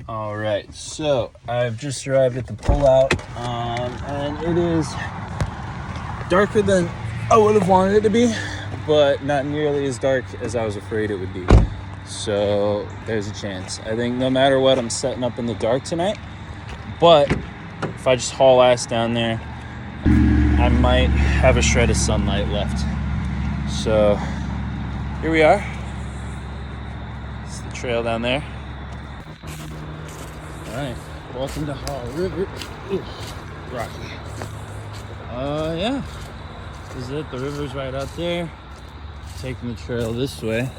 All right, so I've just arrived at the pullout, and it is darker than I would have wanted it to be, but not nearly as dark as I was afraid it would be. So there's a chance. I think no matter what, I'm setting up in the dark tonight, but if I just haul ass down there, I might have a shred of sunlight left. So here we are. It's the trail down there. All right, welcome to Haw River. Ooh, rocky. Yeah, this is it. The river's right out there. Taking the trail this way.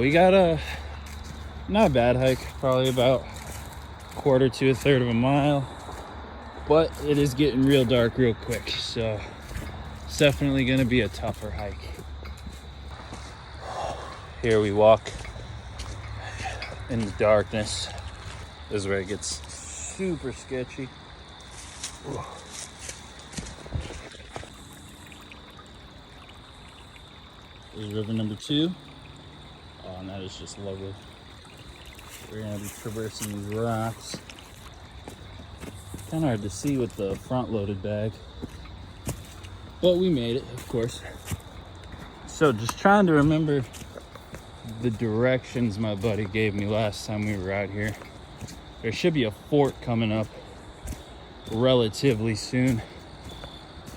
We got a not a bad hike, probably about a quarter to a third of a mile, but it is getting real dark real quick, so it's definitely gonna be a tougher hike. Here we walk in the darkness. This is where it gets super sketchy. Whoa. This is river number 2. Oh, and that is just lovely. We're gonna be traversing these rocks. Kind of hard to see with the front-loaded bag, but we made it, of course. So just trying to remember the directions my buddy gave me last time we were out here. There should be a fork coming up relatively soon.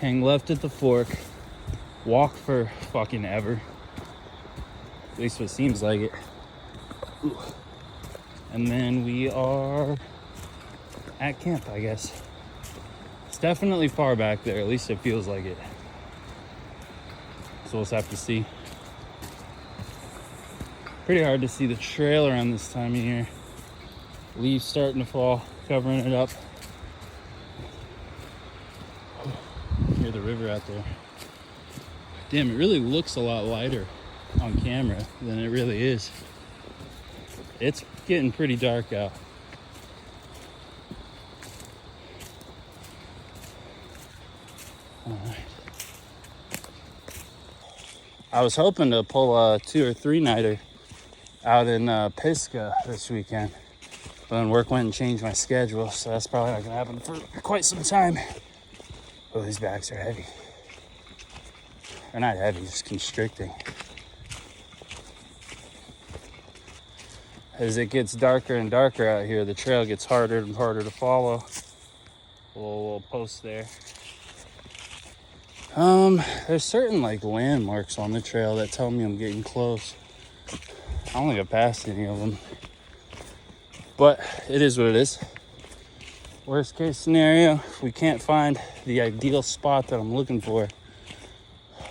Hang left at the fork, walk for fucking ever. At least what seems like it. Ooh. And then we are at camp, I guess. It's definitely far back there, at least it feels like it. So we'll just have to see. Pretty hard to see the trail around this time of year. Leaves starting to fall, covering it up. Hear the river out there. Damn, it really looks a lot lighter on camera than it really is. It's getting pretty dark out. All right. I was hoping to pull a 2 or 3 nighter out in Pisgah this weekend, but then work went and changed my schedule, so that's probably not gonna happen for quite some time. Oh, these bags are heavy. They're not heavy, just constricting. As it gets darker and darker out here, the trail gets harder and harder to follow. A little post there. There's certain like landmarks on the trail that tell me I'm getting close. I don't think I've passed any of them, but it is what it is. Worst case scenario, if we can't find the ideal spot that I'm looking for,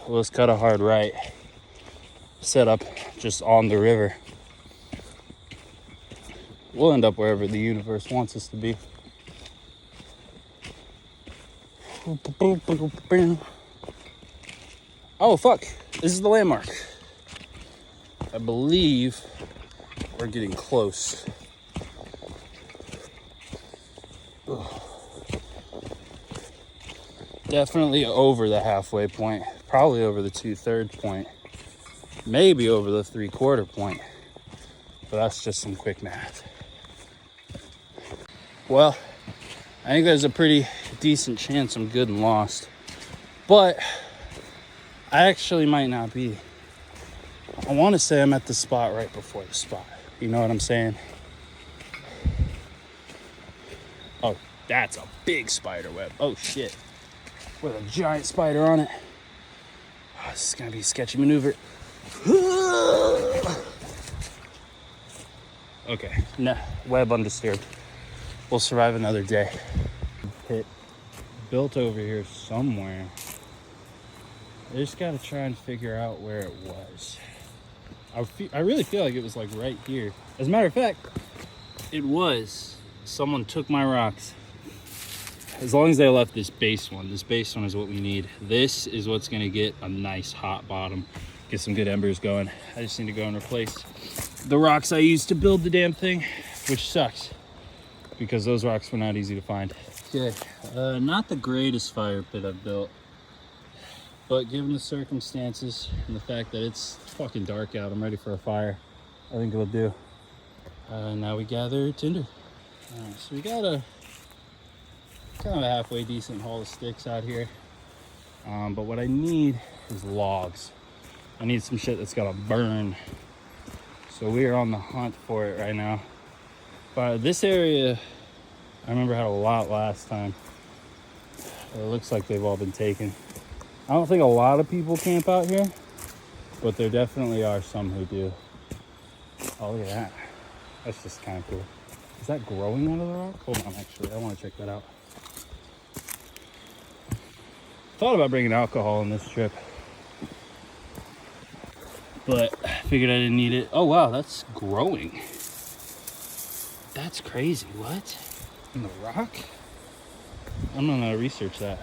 we'll just cut a hard right, set up just on the river. We'll end up wherever the universe wants us to be. Oh, fuck. This is the landmark. I believe we're getting close. Ugh. Definitely over the halfway point. Probably over the 2/3 point. Maybe over the 3/4 point. But that's just some quick math. Well, I think there's a pretty decent chance I'm good and lost. But I actually might not be. I want to say I'm at the spot right before the spot. You know what I'm saying? Oh, that's a big spider web. Oh, shit. With a giant spider on it. Oh, this is going to be a sketchy maneuver. Okay, nah, web undisturbed. We'll survive another day. Pit built over here somewhere. I just gotta try and figure out where it was. I really feel like it was like right here. As a matter of fact, it was. Someone took my rocks. As long as they left this base one is what we need. This is what's gonna get a nice hot bottom, get some good embers going. I just need to go and replace the rocks I used to build the damn thing, which sucks because those rocks were not easy to find. Okay, not the greatest fire pit I've built, but given the circumstances and the fact that it's fucking dark out, I'm ready for a fire. I think it'll do. Now we gather tinder. So we got a kind of a halfway decent haul of sticks out here. But what I need is logs. I need some shit that's gonna burn. So we are on the hunt for it right now. But this area, I remember had a lot last time. It looks like they've all been taken. I don't think a lot of people camp out here, but there definitely are some who do. Oh, look at that. That's just kind of cool. Is that growing out of the rock? Hold on, actually, I want to check that out. Thought about bringing alcohol on this trip, but figured I didn't need it. Oh wow, that's growing. That's crazy. What? In the rock? I'm gonna research that.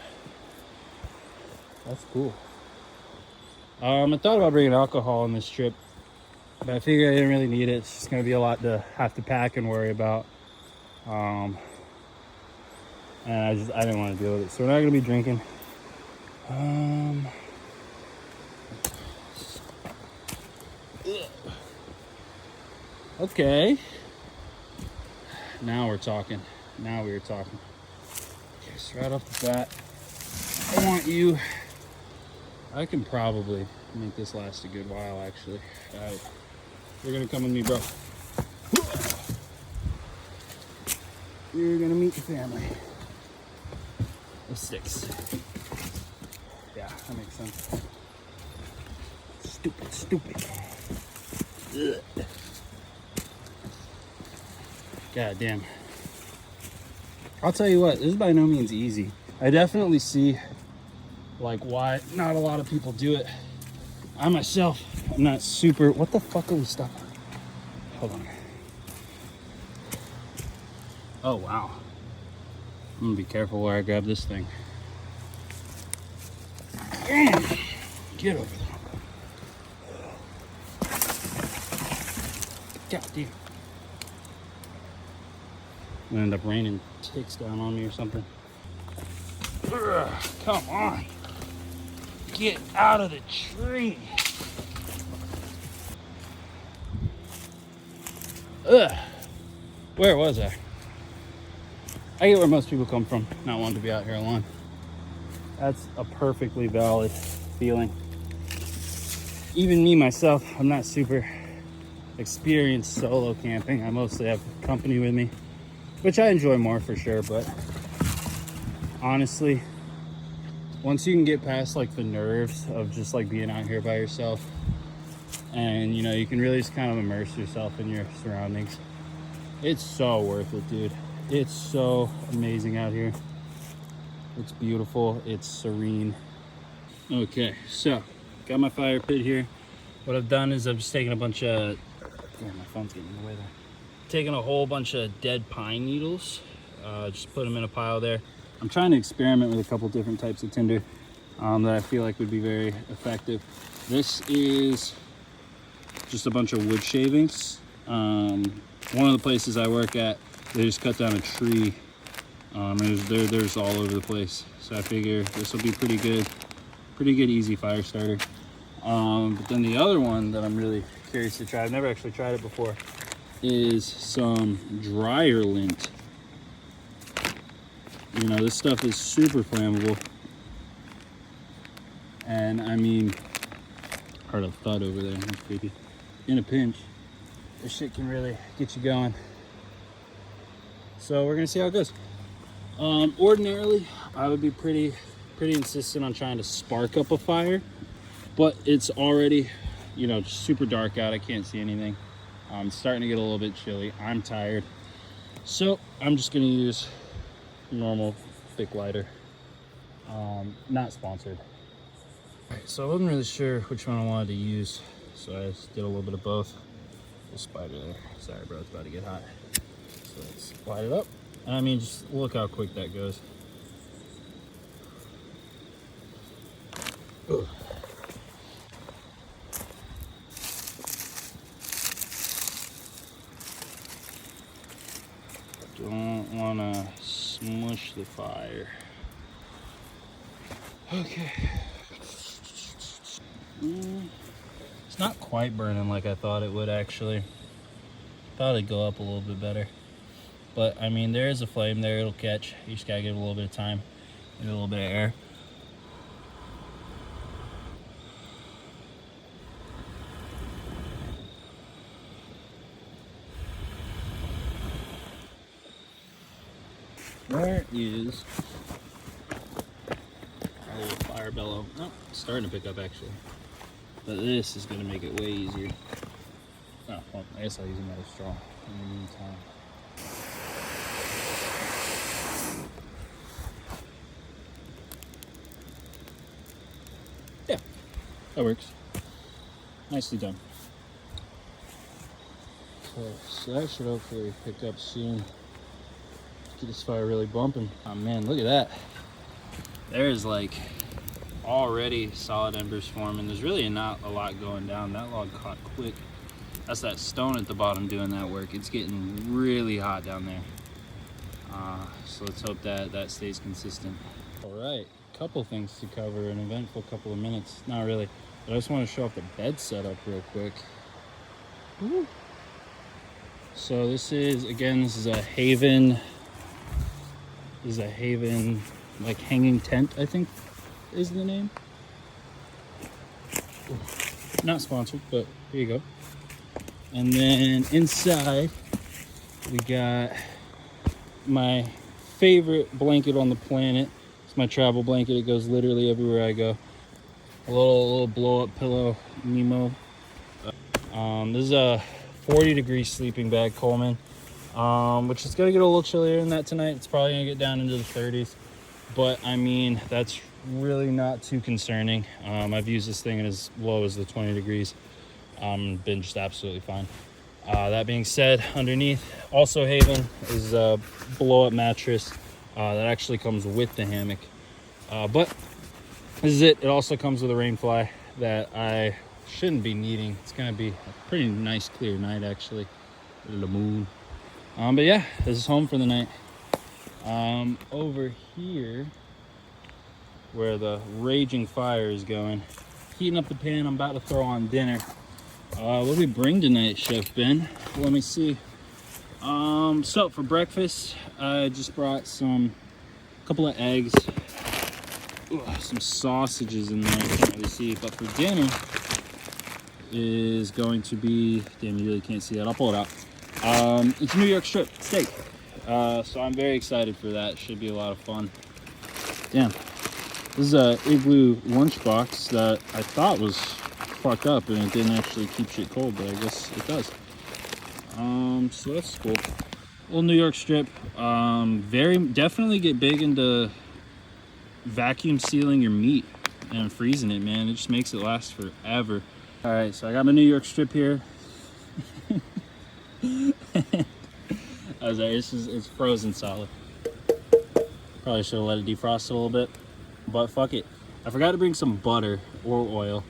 That's cool. I thought about bringing alcohol on this trip, but I figured I didn't really need it. It's just gonna be a lot to have to pack and worry about. And I didn't want to deal with it. So we're not gonna be drinking. Okay. Now we're talking. Now we're talking. Okay, so right off the bat, I want you. I can probably make this last a good while, actually. All right, you're gonna come with me, bro. You're gonna meet the family of sticks. Yeah, that makes sense. Stupid. Ugh. God damn. I'll tell you what, this is by no means easy. I definitely see like why not a lot of people do it. I myself, I'm not super. What the fuck are we stuck on? Hold on. Oh wow. I'm gonna be careful where I grab this thing. Get over there. God damn. I'm gonna end up raining ticks down on me or something. Ugh, come on. Get out of the tree. Ugh. Where was I? I get where most people come from, not wanting to be out here alone. That's a perfectly valid feeling. Even me, myself, I'm not super experienced solo camping. I mostly have company with me, which I enjoy more for sure, but honestly, once you can get past like the nerves of just like being out here by yourself, and you know, you can really just kind of immerse yourself in your surroundings, it's so worth it, dude. It's so amazing out here. It's beautiful, it's serene. Okay, so got my fire pit here. What I've done is I've just taken a bunch of, damn, my phone's getting in the way there. Taking a whole bunch of dead pine needles, just put them in a pile there. I'm trying to experiment with a couple different types of tinder that I feel like would be very effective. This is just a bunch of wood shavings. One of the places I work at, they just cut down a tree. There's all over the place. So I figure this will be pretty good easy fire starter. But then the other one that I'm really curious to try, I've never actually tried it before, is some dryer lint. You know, this stuff is super flammable. And I mean, heard a thud over there, that's creepy. In a pinch, this shit can really get you going. So we're gonna see how it goes. Ordinarily, I would be pretty insistent on trying to spark up a fire, but it's already, you know, super dark out. I can't see anything. It's starting to get a little bit chilly. I'm tired. So I'm just gonna use normal thick lighter. Not sponsored. All right, so I wasn't really sure which one I wanted to use, so I just did a little bit of both. Little spider there. Sorry, bro, it's about to get hot. So let's light it up. And I mean, just look how quick that goes. Ugh. Don't want to smush the fire. Okay. It's not quite burning like I thought it would, actually. Thought it'd go up a little bit better. But, I mean, there is a flame there. It'll catch. You just gotta give it a little bit of time. Give it a little bit of air. Where is our little fire bellow? Oh, it's starting to pick up, actually. But this is going to make it way easier. Oh, well, I guess I'll use another straw in the meantime. Yeah, that works. Nicely done. So that should hopefully pick up soon. Get this fire really bumping. Oh man, look at that. There's like already solid embers forming. There's really not a lot going down. That log caught quick. That's that stone at the bottom doing that work. It's getting really hot down there. So let's hope that that stays consistent. All right, couple things to cover. An eventful couple of minutes. Not really, but I just want to show off the bed setup real quick. Woo. So this is, again, this is a Haven. This is a Haven, like, hanging tent, I think is the name. Not sponsored, but here you go. And then inside, we got my favorite blanket on the planet. It's my travel blanket. It goes literally everywhere I go. A little blow-up pillow, Nemo. This is a 40-degree sleeping bag, Coleman. Which is gonna get a little chillier than that tonight. It's probably gonna get down into the 30s, but I mean, that's really not too concerning. I've used this thing as low as the 20 degrees. Been just absolutely fine. That being said, underneath, also Haven, is a blow-up mattress that actually comes with the hammock. But this is it. It also comes with a rain fly that I shouldn't be needing. It's gonna be a pretty nice clear night, actually. The moon. But yeah, this is home for the night. Over here, where the raging fire is going, heating up the pan. I'm about to throw on dinner. What did we bring tonight, Chef Ben? Let me see. So for breakfast, I just brought a couple of eggs, some sausages in there. I can't really see, but for dinner is going to be, damn, you really can't see that. I'll pull it out. It's New York strip steak. So I'm very excited for that. Should be a lot of fun. Damn. This is a Igloo lunchbox that I thought was fucked up and it didn't actually keep shit cold, but I guess it does. So that's cool. Little New York strip. Definitely get big into vacuum sealing your meat and freezing it, man. It just makes it last forever. All right, so I got my New York strip here. I was like, it's frozen solid. Probably should have let it defrost a little bit, but fuck it. I forgot to bring some butter or oil.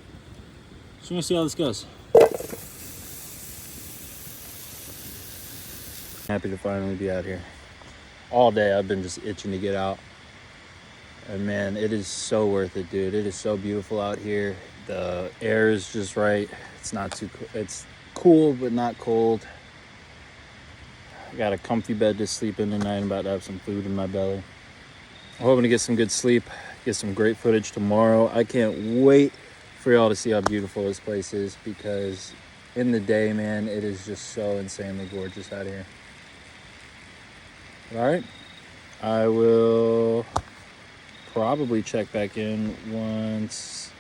So we're gonna see how this goes. Happy to finally be out here. All day I've been just itching to get out. And man, it is so worth it, dude. It is so beautiful out here. The air is just right. It's not too, it's cool, but not cold. I got a comfy bed to sleep in tonight. I'm about to have some food in my belly. I'm hoping to get some good sleep, get some great footage tomorrow. I can't wait for y'all to see how beautiful this place is, because in the day, man, it is just so insanely gorgeous out here. All right, I will probably check back in once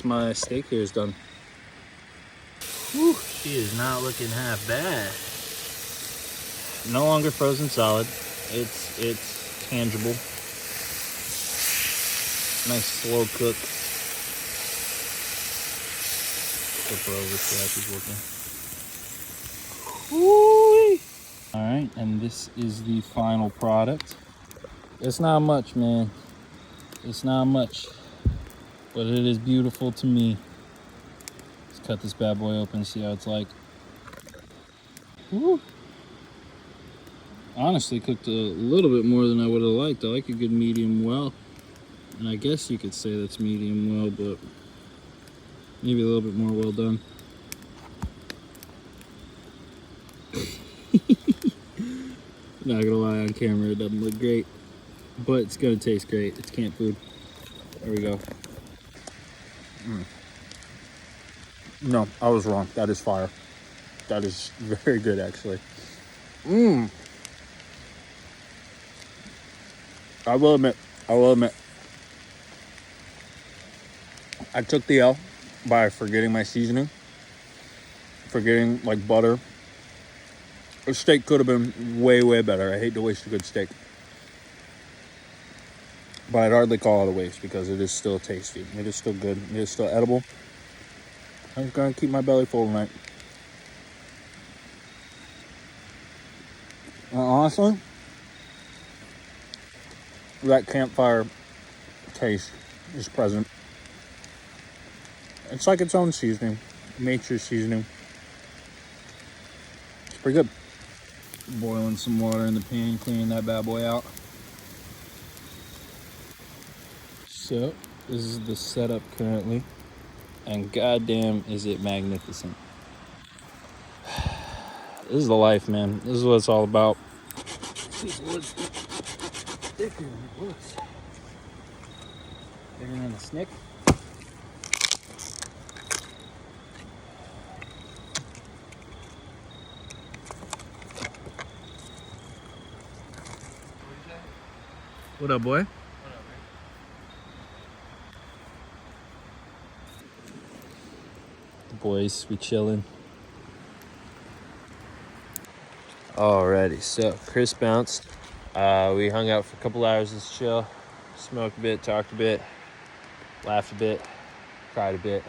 my steak here is done. Whew, she is not looking half bad. No longer frozen solid. It's tangible. Nice slow cook. Flip her over so that she's looking. Woo-wee. All right, and this is the final product. It's not much, man. It's not much, but it is beautiful to me. Let's cut this bad boy open, see how it's like. Woo. Honestly, cooked a little bit more than I would have liked. I like a good medium well, and I guess you could say that's medium well, but maybe a little bit more well done. Not gonna lie, on camera it doesn't look great, but it's gonna taste great. It's camp food. There we go. No, I was wrong. That is fire. That is very good, actually. I will admit, I took the L by forgetting my seasoning, forgetting like butter. The steak could have been way, way better. I hate to waste a good steak. But I'd hardly call it a waste because it is still tasty. It is still good. It is still edible. I'm just gonna keep my belly full tonight. And honestly, that campfire taste is present. It's like its own seasoning, nature's seasoning. It's pretty good. Boiling some water in the pan, cleaning that bad boy out. So, this is the setup currently, and goddamn is it magnificent. This is the life, man. This is what it's all about. These woods thicker than it looks. Bigger than a snick. What up, boy? The boys, we chilling. Alrighty, so Chris bounced. We hung out for a couple hours, just chill, smoked a bit, talked a bit, laughed a bit, cried a bit.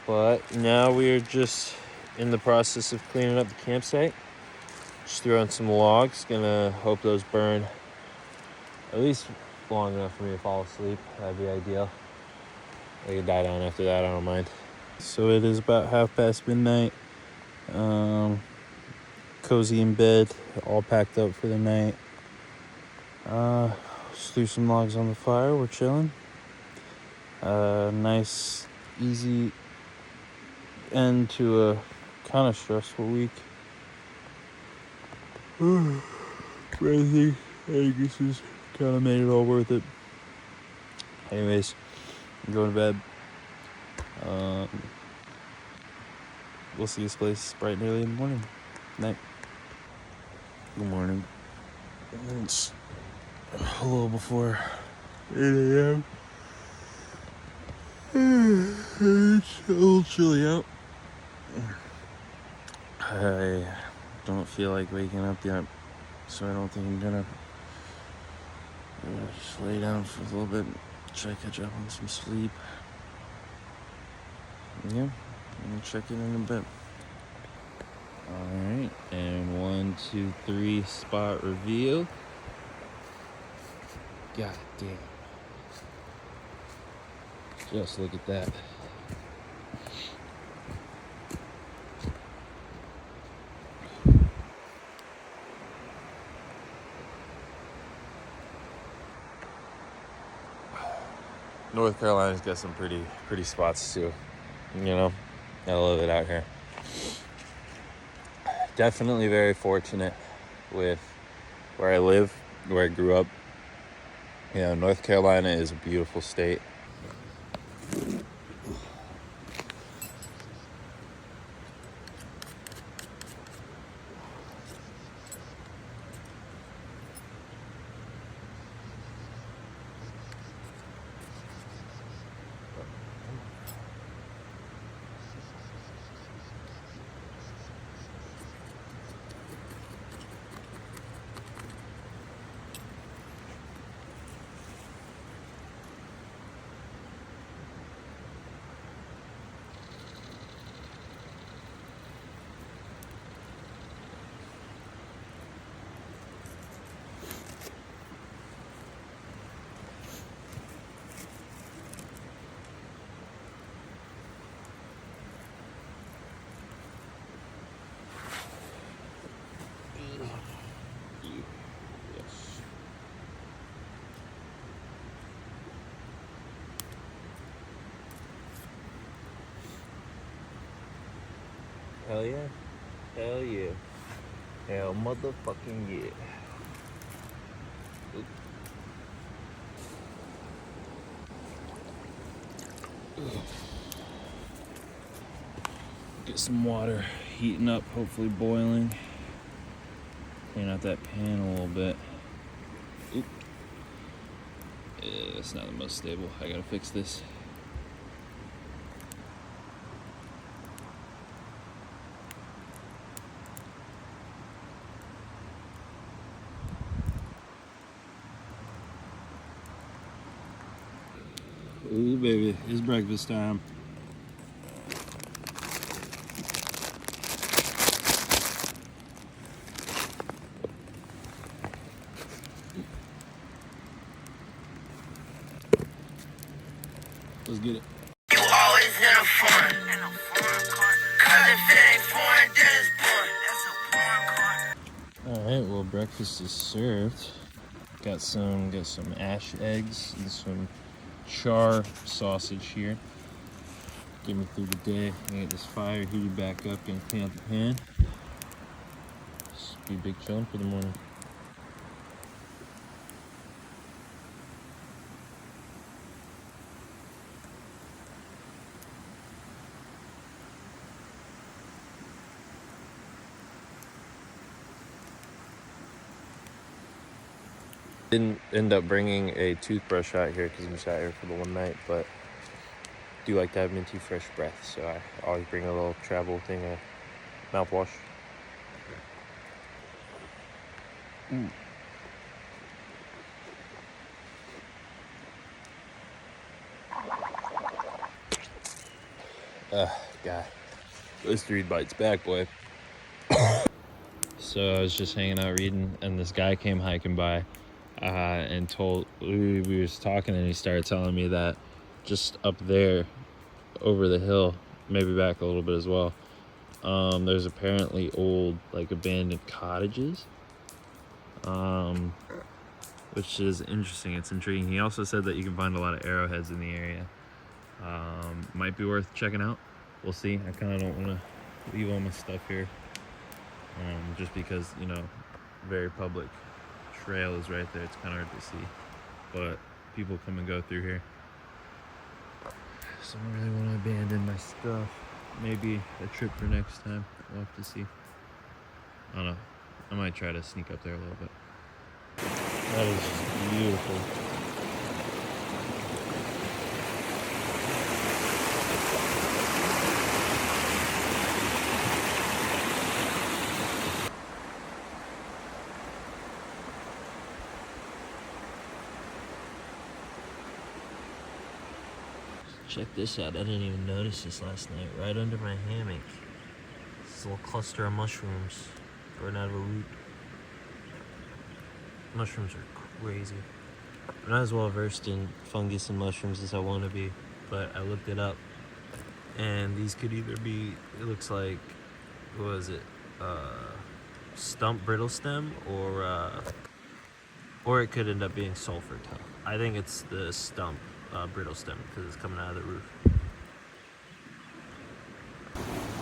But now we're just in the process of cleaning up the campsite. Just threw on some logs. Gonna hope those burn at least long enough for me to fall asleep. That'd be ideal. I could die down after that, I don't mind. So it is about midnight. Cozy in bed, all packed up for the night. Just threw some logs on the fire. We're chilling. Nice, easy end to a kind of stressful week. But I think this has kind of made it all worth it. Anyways, I'm going to bed. We'll see this place bright and early in the morning. Night. Good morning. It's a little before 8 a.m. It's a little chilly out. I don't feel like waking up yet, so I don't think I'm gonna just lay down for a little bit, try to catch up on some sleep. Yeah, I'm gonna check in a bit. Alright, and 1, 2, 3 spot reveal. God damn. Just look at that. North Carolina's got some pretty spots too. You know, I love it out here. Definitely very fortunate with where I live, where I grew up. You know, North Carolina is a beautiful state. Hell yeah. Hell yeah. Hell motherfucking yeah. Get some water heating up, hopefully boiling. Clean out that pan a little bit. Oop. Yeah, it's not the most stable. I gotta fix this. Ooh, baby, it's breakfast time. Let's get it. You always in a foreign. Cause if it ain't foreign, then it's boring. Alright, well, breakfast is served. Got some ash eggs and some char sausage here. Get me through the day. I'm gonna get this fire heated back up and clean out the pan. Just be big chillin' for the morning. Didn't end up bringing a toothbrush out here because I'm just out here for the one night, but do like to have minty fresh breath, so I always bring a little travel thing of mouthwash. God, those 3 bites back, boy. So I was just hanging out reading, and this guy came hiking by, and we was talking, and he started telling me that just up there, over the hill, maybe back a little bit as well, there's apparently old, like, abandoned cottages, which is interesting. It's intriguing. He also said that you can find a lot of arrowheads in the area. Might be worth checking out. We'll see. I kind of don't want to leave all my stuff here, just because, you know, very public trail is right there. It's kind of hard to see, but people come and go through here, so I don't really want to abandon my stuff. Maybe a trip for next time. We'll have to see. I don't know. I might try to sneak up there a little bit. That is just beautiful. Check this out. I didn't even notice this last night. Right under my hammock, this little cluster of mushrooms growing out of a root. Mushrooms are crazy. I'm not as well versed in fungus and mushrooms as I want to be, but I looked it up, and these could either be, it looks like, what was it, stump brittle stem, or it could end up being sulfur tough. I think it's the stump brittle stem because it's coming out of the roof.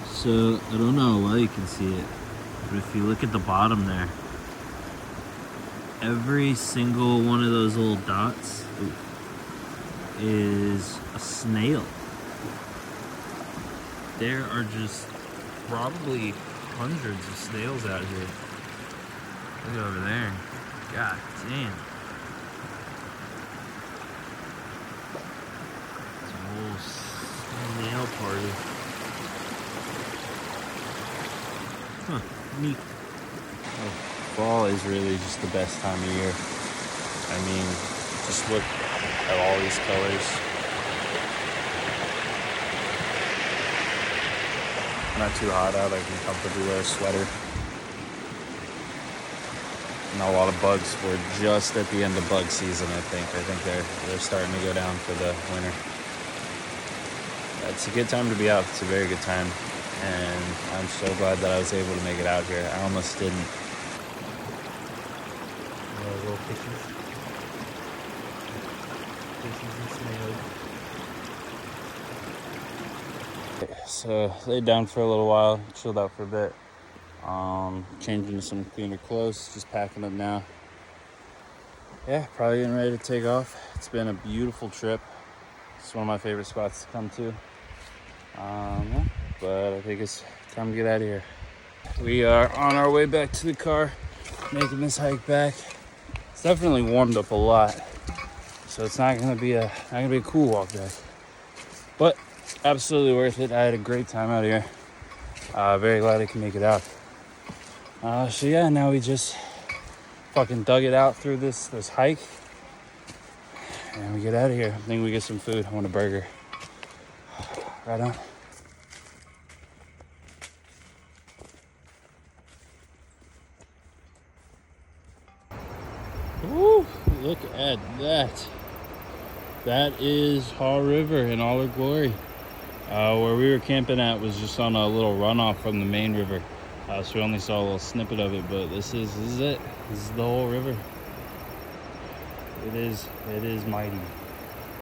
So I don't know how well you can see it, but if you look at the bottom there, every single one of those little dots is a snail. There are just probably hundreds of snails out here. Look over there. God damn. It's a whole snail party. Huh, neat. Oh, fall is really just the best time of year. I mean, just look at all these colors. Not too hot out, I can comfortably wear a sweater. Not a lot of bugs. We're just at the end of bug season, I think. I think they're starting to go down for the winter. It's a good time to be out. It's a very good time. And I'm so glad that I was able to make it out here. I almost didn't. Little fishes. Fishes and snails. So laid down for a little while, chilled out for a bit. Changing to some cleaner clothes, just packing up now. Yeah, probably getting ready to take off. It's been a beautiful trip. It's one of my favorite spots to come to. Yeah, but I think it's time to get out of here. We are on our way back to the car, making this hike back. It's definitely warmed up a lot, so it's not gonna be a cool walk back, but absolutely worth it. I had a great time out here. Very glad I can make it out. So yeah, now we just fucking dug it out through this hike, and we get out of here. I think we get some food. I want a burger. Right on. Woo! Look at that. That is Haw River in all her glory. Where we were camping at was just on a little runoff from the main river. So we only saw a little snippet of it, but this is it. This is the whole river. It is mighty.